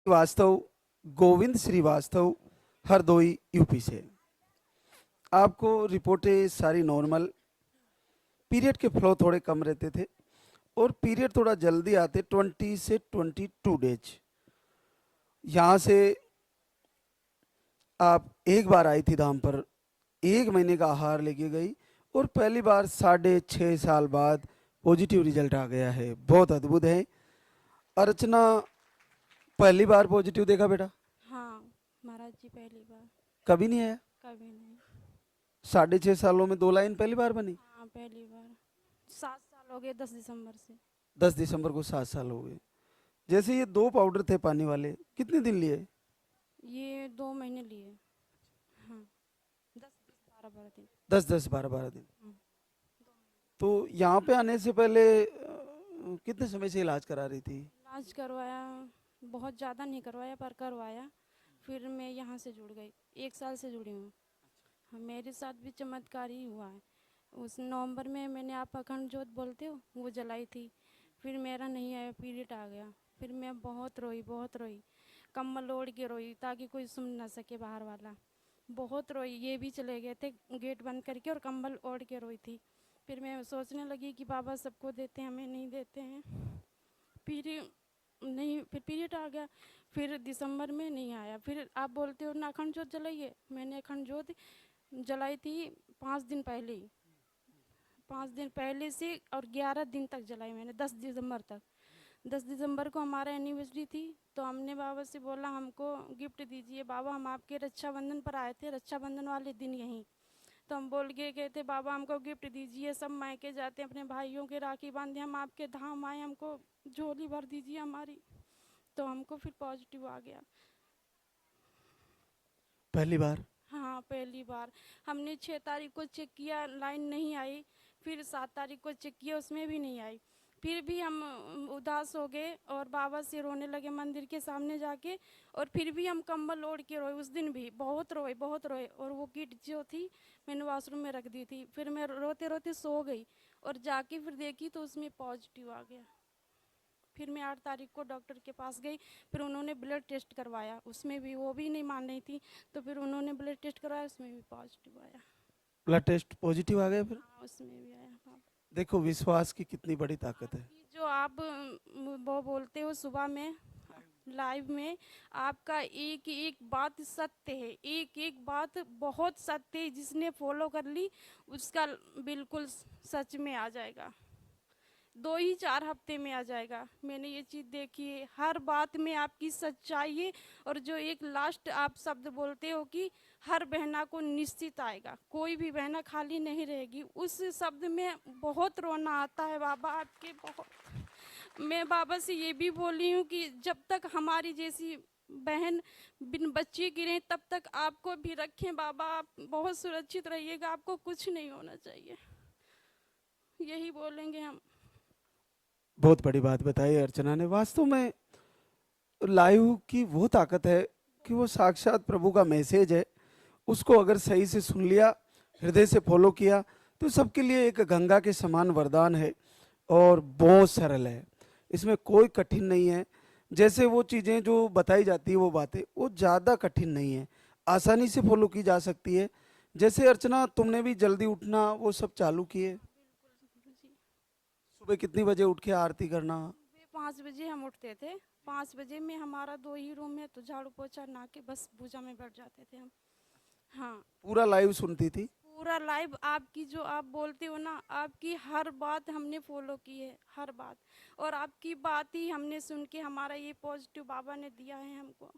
Srivastava, Govind Srivastava, Hardoi UP से। आपको रिपोर्टें सारी नॉर्मल, पीरियड के फ्लो थोड़े कम रहते थे और पीरियड थोड़ा जल्दी आते, 20 से 22 डेज। यहाँ से आप एक बार आई थी धाम पर, 1 महीने का आहार लेके गई और पहली बार 6.5 साल बाद पॉजिटिव रिजल्ट आ गया है। बहुत अद्भुत है। अर्चना, पहली बार पॉजिटिव देखा बेटा? हाँ महाराज जी, पहली बार। कभी नहीं आया? कभी नहीं। 6.5 सालों में 2 लाइन पहली बार बनी। हाँ पहली बार। 7 साल हो गए 10 दिसंबर से। 10 दिसंबर को 7 साल हो गए। जैसे ये 2 पाउडर थे पानी वाले, कितने दिन लिए? ये 2 महीने लिए। हाँ 10 10 12 12 दिन। 10 10 12 12 दिन। हम्म, तो यहाँ पे आने से पहले कितने समय से इलाज करा रही थी? इलाज करवाया, बहुत ज़्यादा नहीं करवाया पर करवाया। फिर मैं यहाँ से जुड़ गई, 1 साल से जुड़ी हूँ। हाँ, मेरे साथ भी चमत्कार ही हुआ है। उस नवंबर में मैंने, आप अखंड जोत बोलते हो, वो जलाई थी। फिर मेरा नहीं आया, पीरियड आ गया। फिर मैं बहुत रोई, बहुत रोई, कम्बल ओढ़ के रोई ताकि कोई सुन ना सके बाहर वाला। बहुत रोई, ये भी चले गए थे गेट बंद करके और कंबल ओढ़ के रोई थी। फिर मैं सोचने लगी कि बाबा सबको देते हैं, हमें नहीं देते हैं। पीरियड नहीं, फिर पीरियड आ गया। फिर दिसंबर में नहीं आया। फिर आप बोलते हो ना अखंड जोत जलाइए, मैंने अखंड जोत जलाई थी 5 दिन पहले ही। 5 दिन पहले से और 11 दिन तक जलाई मैंने, 10 दिसंबर तक। 10 दिसंबर को हमारा एनिवर्सरी थी, तो हमने बाबा से बोला हमको गिफ्ट दीजिए बाबा, हम आपके रक्षाबंधन पर आए थे, रक्षाबंधन वाले दिन यहीं। तो हम बोल के गए थे बाबा हमको गिफ्ट दीजिए, सब मायके जाते हैं अपने भाइयों के राखी बांधे, हम आपके धाम आए, हमको झोली भर दीजिए हमारी। तो हमको फिर पॉजिटिव आ गया। पहली बार? हाँ पहली बार। हमने 6 तारीख को चेक किया, लाइन नहीं आई। फिर 7 तारीख को चेक किया, उसमें भी नहीं आई। फिर भी हम उदास हो गए और बाबा से रोने लगे मंदिर के सामने जाके। और फिर भी हम कंबल ओढ़ के रोए, उस दिन भी बहुत रोए, बहुत रोए। और वो किट जो थी मैंने वॉशरूम में रख दी थी। फिर मैं रोते रोते सो गई और जाके फिर देखी तो उसमें पॉजिटिव आ गया। फिर मैं 8 तारीख को डॉक्टर के पास गई। फिर उन्होंने ब्लड टेस्ट करवाया, उसमें भी वो भी नहीं मान रही थी। तो फिर उन्होंने ब्लड टेस्ट करवाया, उसमें भी पॉजिटिव आया। ब्लड टेस्ट पॉजिटिव आ गया फिर? हाँ उसमें भी आया। हाँ देखो विश्वास की कितनी बड़ी ताकत है। आपकी जो आप वो बोलते हो सुबह में लाइव में, आपका एक एक बात सत्य है, एक एक बात बहुत सत्य है। जिसने फॉलो कर ली उसका बिल्कुल सच में आ जाएगा, 2 ही 4 हफ्ते में आ जाएगा। मैंने ये चीज़ देखी है, हर बात में आपकी सच्चाई है। और जो एक लास्ट आप शब्द बोलते हो कि हर बहना को निश्चित आएगा, कोई भी बहना खाली नहीं रहेगी, उस शब्द में बहुत रोना आता है बाबा आपके, बहुत। मैं बाबा से ये भी बोली हूँ कि जब तक हमारी जैसी बहन बिन बच्चे की रहे तब तक आपको भी रखें बाबा, आप बहुत सुरक्षित रहिएगा, आपको कुछ नहीं होना चाहिए, यही बोलेंगे हम। बहुत बड़ी बात बताई अर्चना ने। वास्तव में लाइव की वो ताकत है कि वो साक्षात प्रभु का मैसेज है। उसको अगर सही से सुन लिया, हृदय से फॉलो किया, तो सबके लिए एक गंगा के समान वरदान है और बहुत सरल है। इसमें कोई कठिन नहीं है। जैसे वो चीज़ें जो बताई जाती है, वो बातें वो ज़्यादा कठिन नहीं है, आसानी से फॉलो की जा सकती है। जैसे अर्चना तुमने भी जल्दी उठना वो सब चालू किए। हाँ बिल्कुल गुरुजी। सुबह कितनी बजे उठ के आरती करना? सुबह 5 बजे हम उठते थे। 5 बजे में हमारा 2 ही रूम है, तो झाड़ू पोछा ना के बस पूजा में बैठ जाते थे हम। हाँ पूरा लाइव सुनती थी? पूरा लाइव आपकी जो आप बोलते हो ना, आपकी हर बात हमने फॉलो की है, हर बात। और आपकी बात ही हमने सुन के हमारा ये पॉजिटिव बाबा ने दिया है हमको।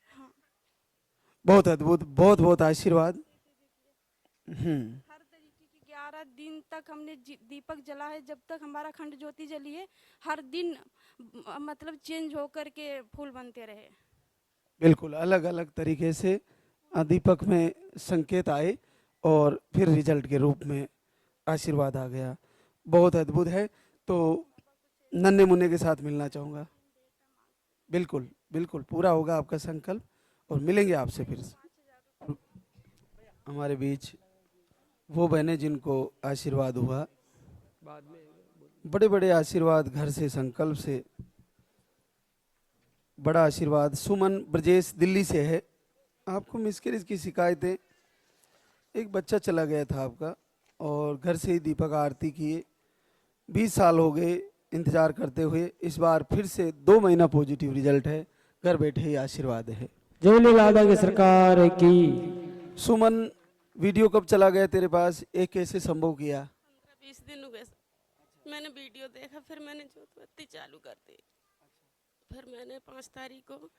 हाँ बहुत अद्भुत, बहुत बहुत आशीर्वाद। हम्म। हर तरीके की 11 दिन तक हमने दीपक जला है, जब तक हमारा अखंड ज्योति जली है। हर दिन मतलब चेंज होकर के फूल बनते रहे। बिल्कुल अलग अलग तरीके से दीपक में संकेत आए और फिर रिजल्ट के रूप में आशीर्वाद आ गया। बहुत अद्भुत है। तो नन्हे मुन्ने के साथ मिलना चाहूँगा। बिल्कुल बिल्कुल पूरा होगा आपका संकल्प और मिलेंगे आपसे फिर से। हमारे बीच वो बहनें जिनको आशीर्वाद हुआ, बड़े बड़े आशीर्वाद घर से, संकल्प से बड़ा आशीर्वाद। सुमन ब्रजेश दिल्ली से है। आपको मिसकैरेज की शिकायतें, एक बच्चा चला गया था आपका और घर से ही दीपक आरती किए, 20 साल हो गए इंतजार करते हुए। इस बार फिर से 2 महीना पॉजिटिव रिजल्ट है, घर बैठे ही आशीर्वाद है। जय लादा की सरकार की। सुमन, वीडियो कब चला गया तेरे पास, ये कैसे संभव किया? 15-20 दिन हुए। मैंने वीडियो देखा, फिर मैंने जोत बत्ती चालू कर दी। फिर मैंने 5 तारीख को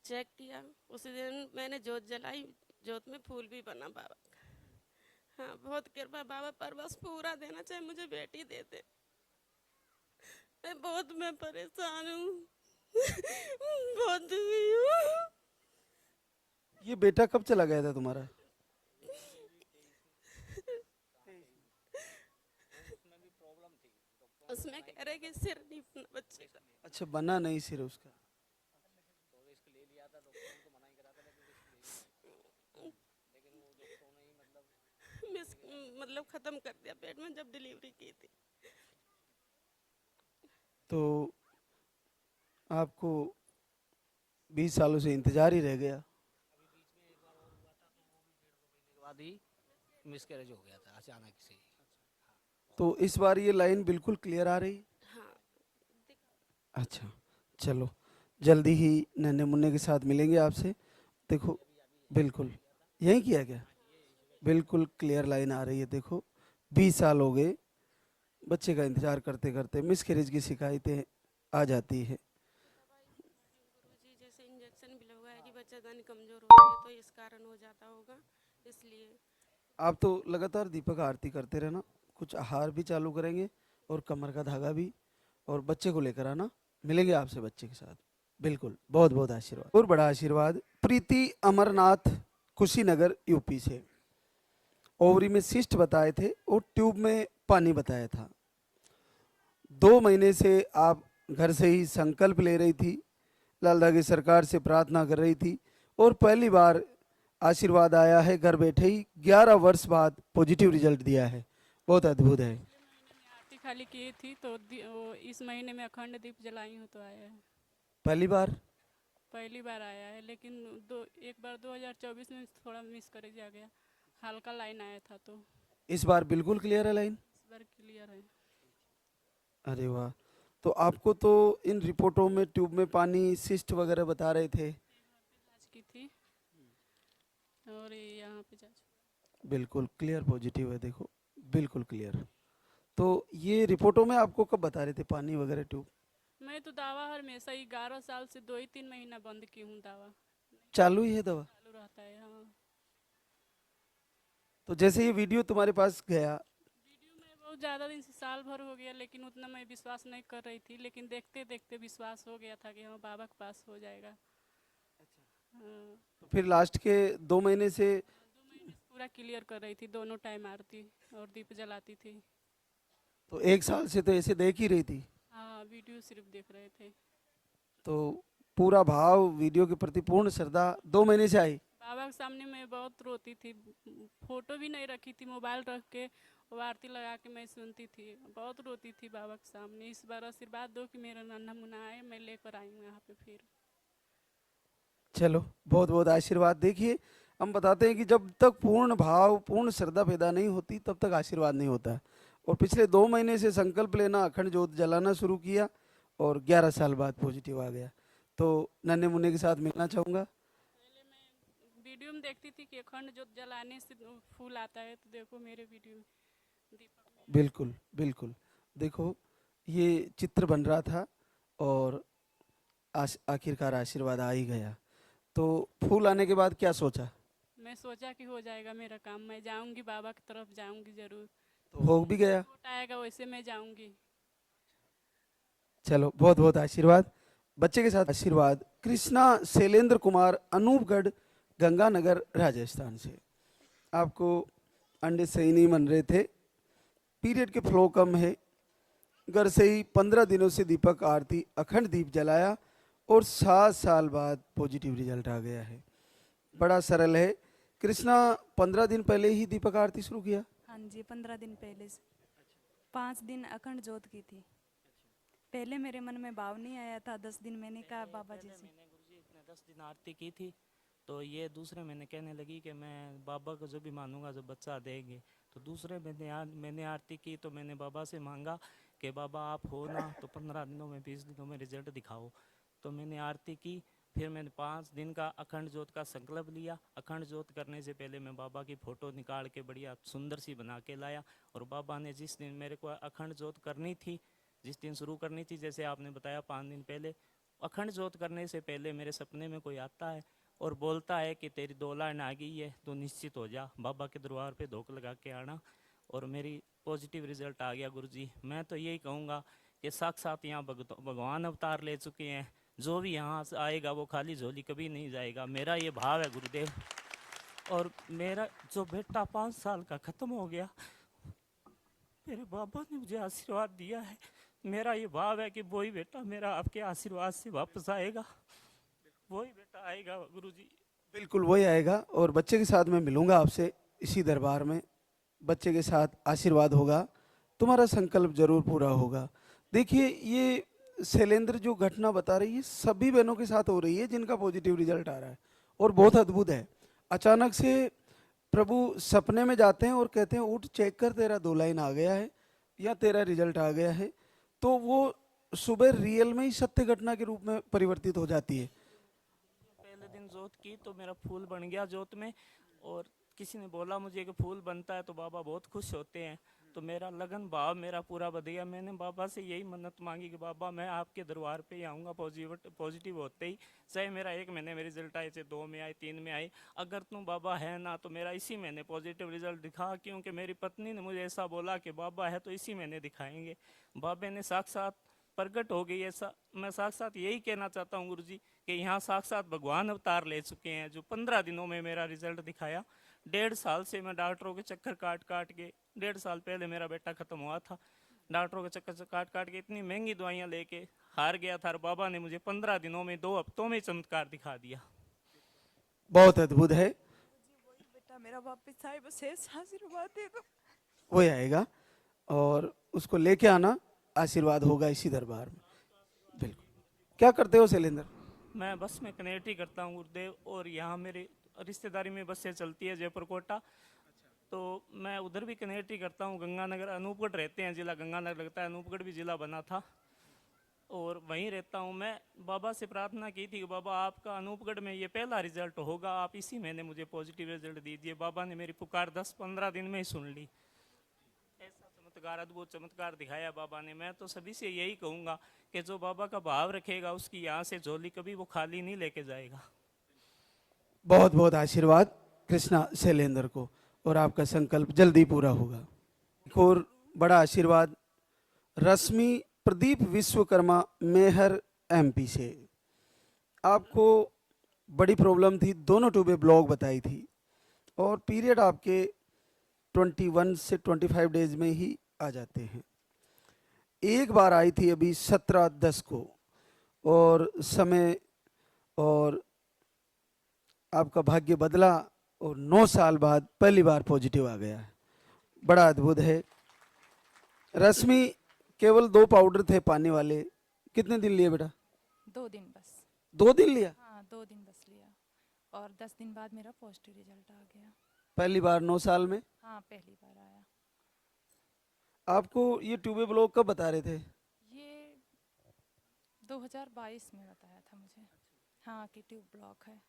चेक किया, उसी दिन मैंने जोत जलाई। जोत में फूल भी बना बाबा का। हाँ, बहुत कृपा बाबा, पर बस पूरा देना, चाहे मुझे बेटी दे दे। मैं परेशान हूँ। बहुत दुखी हूँ। ये बेटा कब चला गया था तुम्हारा? उसमें कह रहे कि सिर नहीं बना बच्चे का। अच्छा, बना नहीं सिर उसका। मिस मतलब खत्म कर दिया पेट में जब डिलीवरी की थी। तो आपको 20 सालों से इंतजार ही रह गया। के बाद ही मिसकैरेज हो गया था अचानक से ही। तो इस बार ये लाइन बिल्कुल क्लियर आ रही? हाँ, अच्छा, चलो जल्दी ही नन्हे मुन्ने के साथ मिलेंगे आपसे। देखो, बिल्कुल यही किया गया, बिल्कुल क्लियर लाइन आ रही है। देखो, 20 साल हो गए बच्चे का इंतजार करते करते, मिसकैरेज की शिकायतें आ जाती है। गुरुजी जैसे इंजेक्शन भी लगवाया कि बच्चादानी कमजोर हो गई, तो इस कारण हो जाता होगा, इसलिए। आप तो लगातार दीपक आरती करते रहना, कुछ आहार भी चालू करेंगे और कमर का धागा भी, और बच्चे को लेकर आना, मिलेंगे आपसे बच्चे के साथ। बिल्कुल, बहुत बहुत आशीर्वाद। और बड़ा आशीर्वाद। प्रीति अमरनाथ, कुशीनगर यूपी से। ओवरी में सिस्ट बताए थे और ट्यूब में पानी बताया था। 2 महीने से आप घर से ही संकल्प ले रही थी, लालदा की सरकार से प्रार्थना कर रही थी, और पहली बार आशीर्वाद आया है घर बैठे ही। 11 वर्ष बाद पॉजिटिव रिजल्ट दिया है, बहुत अद्भुत है। आरती खाली की थी तो इस महीने में अखंड दीप जलाई हूँ तो आया है। पहली बार? पहली बार आया है, लेकिन एक बार 2024 में थोड़ा मिस कर जा गया, हल्का लाइन आया था, तो इस बार बिल्कुल क्लियर है लाइन? इस बार क्लियर है। अरे वाह। तो आपको तो इन रिपोर्टों में ट्यूब में पानी, सिस्ट वगैरह बता रहे थे। जांच की थी और ये यहाँ पे जांच। बिल्कुल क्लियर पॉजिटिव है, देखो बिल्कुल क्लियर। तो ये रिपोर्टों में आपको कब बता रहे थे पानी वगैरह ट्यूब? मैं तो दावा हमेशा 11 साल से 2 ही 3 महीना बंद की हूँ, दावा चालू ही है दवा? चालू रहता है। हाँ, तो जैसे ये वीडियो तुम्हारे पास गया, वीडियो में बहुत ज़्यादा दिन से, साल भर हो गया, लेकिन उतना मैं विश्वास नहीं कर रही थी, लेकिन देखते देखते विश्वास हो गया था कि हाँ बाबा के पास हो जाएगा। हाँ, तो फिर लास्ट के 2 महीने से 2 महीने से पूरा क्लियर कर रही थी, दोनों टाइम आरती और दीप जलाती थी। तो 1 साल से तो ऐसे देख ही रही थी। हाँ, वीडियो सिर्फ देख रहे थे। तो पूरा भाव, वीडियो के प्रति पूर्ण श्रद्धा 2 महीने से आई। बाबा के सामने मैं बहुत रोती थी, फोटो भी नहीं रखी थी, मोबाइल रख के वो आरती लगा के मैं सुनती थी, बहुत रोती थी बाबा के सामने। इस बार आशीर्वाद दो कि मेरा नन्हा मुन्ना आए, मैं लेकर आई हूँ यहाँ पे फिर। चलो, बहुत बहुत आशीर्वाद। देखिए, हम बताते हैं कि जब तक पूर्ण भाव, पूर्ण श्रद्धा पैदा नहीं होती तब तक आशीर्वाद नहीं होता। और पिछले 2 महीने से संकल्प लेना, अखंड ज्योत जलाना शुरू किया और 11 साल बाद पॉजिटिव आ गया। तो नन्हे मुन्ने के साथ मिलना चाहूँगा। पहले मैं वीडियो में देखती थी कि अखंड ज्योत जलाने से फूल आता है, तो देखो मेरे वीडियो में दीपक में। बिल्कुल बिल्कुल, देखो ये चित्र बन रहा था और आखिरकार आशीर्वाद आ ही गया। तो फूल आने के बाद क्या सोचा? मैं सोचा कि हो जाएगा मेरा काम, मैं जाऊंगी बाबा की तरफ, जाऊंगी जरूर, तो हो भी गया। वोट आएगा वैसे मैं जाऊंगी। चलो, बहुत बहुत आशीर्वाद। बच्चे के साथ आशीर्वाद। कृष्णा शैलेंद्र कुमार, अनूपगढ़, गंगानगर, राजस्थान से। आपको अंडे सही नहीं बन रहे थे, पीरियड के फ्लो कम है, घर से ही 15 दिनों से दीपक आरती, अखंड दीप जलाया और 7 साल बाद पॉजिटिव रिजल्ट आ गया है। बड़ा सरल है। कृष्णा, 15 दिन पहले ही दीपक आरती शुरू किया? हाँ जी, 15 दिन पहले से 5 दिन अखंड जोत की थी। पहले मेरे मन में भाव नहीं आया था, 10 दिन मैंने कहा बाबा जी से। 10 दिन आरती की थी, तो ये दूसरे महीने कहने लगी कि मैं बाबा को जब भी मानूंगा जब बच्चा देंगे। तो दूसरे महीने मैंने आरती की तो मैंने बाबा से मांगा कि बाबा आप हो ना तो 15 दिनों में 20 दिनों में रिजल्ट दिखाओ। तो मैंने आरती की, फिर मैंने 5 दिन का अखंड ज्योत का संकल्प लिया। अखंड ज्योत करने से पहले मैं बाबा की फ़ोटो निकाल के बढ़िया सुंदर सी बना के लाया, और बाबा ने जिस दिन मेरे को अखंड ज्योत करनी थी, जिस दिन शुरू करनी थी, जैसे आपने बताया 5 दिन पहले, अखंड ज्योत करने से पहले मेरे सपने में कोई आता है और बोलता है कि तेरी 2 लाइन आ गई है, तो निश्चित हो जा, बाबा के दरबार पे धोख लगा के आना। और मेरी पॉजिटिव रिजल्ट आ गया गुरुजी। मैं तो यही कहूँगा कि साक्षात यहाँ भगवान अवतार ले चुके हैं, जो भी यहाँ से आएगा वो खाली झोली कभी नहीं जाएगा, मेरा ये भाव है गुरुदेव। और मेरा जो बेटा 5 साल का ख़त्म हो गया, मेरे बाबा ने मुझे आशीर्वाद दिया है, मेरा ये भाव है कि वही बेटा मेरा आपके आशीर्वाद से वापस आएगा, वही बेटा आएगा गुरुजी। बिल्कुल वही आएगा, और बच्चे के साथ मैं मिलूंगा आपसे इसी दरबार में, बच्चे के साथ आशीर्वाद होगा, तुम्हारा संकल्प जरूर पूरा होगा। देखिए, ये शैलेंद्र जो घटना बता रही है सभी बहनों के साथ हो रही है जिनका पॉजिटिव रिजल्ट आ रहा है, और बहुत अद्भुत है। अचानक से प्रभु सपने में जाते हैं और कहते हैं उठ चेक कर, तेरा 2 लाइन आ गया है या तेरा रिजल्ट आ गया है। तो वो सुबह रियल में ही सत्य घटना के रूप में परिवर्तित हो जाती है। पहले दिन जोत की तो मेरा फूल बन गया जोत में, और किसी ने बोला मुझे कि फूल बनता है तो बाबा बहुत खुश होते हैं, तो मेरा लगन भाव मेरा पूरा बद गया। मैंने बाबा से यही मन्नत मांगी कि बाबा मैं आपके दरबार पे ही आऊँगा पॉजिटिव होते ही, चाहे मेरा 1 महीने में रिजल्ट आए, चाहे 2 में आए, 3 में आए, अगर तुम बाबा है ना तो मेरा इसी महीने पॉजिटिव रिजल्ट दिखा। क्योंकि मेरी पत्नी ने मुझे ऐसा बोला कि बाबा है तो इसी महीने दिखाएंगे। बाबा ने साक्षात प्रकट हो गई। ऐसा मैं साक्षात यही कहना चाहता हूँ गुरुजी कि यहाँ साक्षात भगवान अवतार ले चुके हैं, जो 15 दिनों में मेरा रिजल्ट दिखाया। 1.5 साल से मैं डॉक्टरों के चक्कर काट काट के, 1.5 साल पहले मेरा बेटा खत्म हुआ था, डॉक्टरों के चक्कर से काट काट के इतनी महंगी दवाइयाँ लेके हार गया था, और बाबा ने मुझे 15 दिनों में 2 हफ्तों में चमत्कार दिखा दिया। बहुत अद्भुत है, वही बेटा मेरा वापस आए, बस ऐसा आशीर्वाद दे दो। वही आएगा और उसको लेके आना, आशीर्वाद होगा इसी दरबार में। बिल्कुल। क्या करते हो शैलेंद्र? मैं बस में कनेक्ट ही करता हूँ गुरुदेव, और यहाँ मेरी रिश्तेदारी में बसें चलती है जयपुर कोटा, तो मैं उधर भी कनेक्ट ही करता हूँ। गंगानगर अनूपगढ़ रहते हैं, जिला गंगानगर लगता है, अनूपगढ़ भी जिला बना था, और वहीं रहता हूँ। मैं बाबा से प्रार्थना की थी कि बाबा आपका अनूपगढ़ में ये पहला रिजल्ट होगा, आप इसी महीने मुझे पॉजिटिव रिजल्ट दीजिए। बाबा ने मेरी पुकार 10-15 दिन में ही सुन ली। ऐसा चमत्कार, अद्भुत चमत्कार दिखाया बाबा ने। मैं तो सभी से यही कहूँगा कि जो बाबा का भाव रखेगा उसकी यहाँ से झोली कभी वो खाली नहीं लेके जाएगा। बहुत बहुत आशीर्वाद कृष्णा शैलेंद्र को, और आपका संकल्प जल्दी पूरा होगा। एक और बड़ा आशीर्वाद रश्मि प्रदीप विश्वकर्मा मेहर एमपी से। आपको बड़ी प्रॉब्लम थी, दोनों ट्यूबें ब्लॉक बताई थी, और पीरियड आपके 21 से 25 डेज में ही आ जाते हैं। एक बार आई थी अभी 17/10 को, और समय और आपका भाग्य बदला, और 9 साल बाद पहली बार पॉजिटिव आ गया है। बड़ा अद्भुत है। रश्मि, केवल 2 पाउडर थे पानी वाले, कितने दिन लिए बेटा? 2 दिन बस। 2 दिन लिया? हाँ 2 दिन बस लिया, और 10 दिन बाद मेरा पॉजिटिव रिजल्ट आ गया। पहली बार 9 साल में? हाँ पहली बार आया। आपको ये ट्यूबे ब्लॉक कब बता रहे थे? ये 2022 में बताया था मुझे, हाँ कि ट्यूब ब्लॉक है।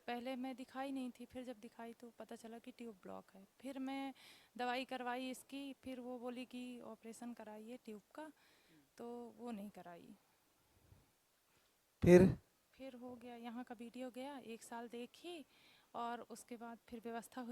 पहले मैं दिखाई नहीं थी, फिर जब दिखाई तो पता चला कि ट्यूब ब्लॉक है। फिर मैं दवाई करवाई इसकी, फिर वो बोली कि ऑपरेशन कराइए ट्यूब का, तो वो नहीं कराई। फिर हो गया, यहाँ का वीडियो गया, 1 साल देखी, और उसके बाद फिर व्यवस्था हुई